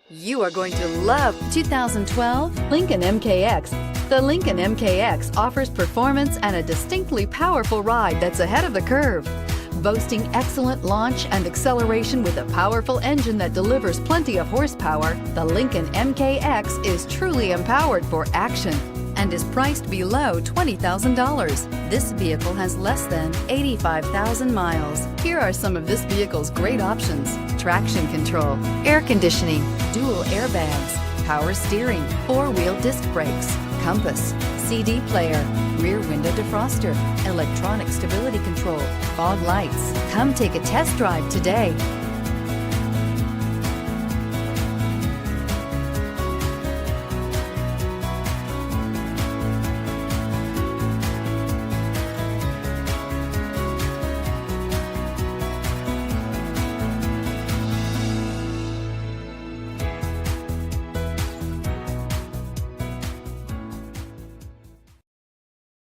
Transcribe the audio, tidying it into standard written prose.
You are going to love 2012 Lincoln MKX. The Lincoln MKX offers performance and a distinctly powerful ride that's ahead of the curve. Boasting excellent launch and acceleration with a powerful engine that delivers plenty of horsepower, the Lincoln MKX is truly empowered for action and is priced below $20,000. This vehicle has less than 85,000 miles. Here are some of this vehicle's great options: traction control, air conditioning, dual airbags, power steering, four-wheel disc brakes, compass, CD player, rear window defroster, electronic stability control, fog lights. Come take a test drive today.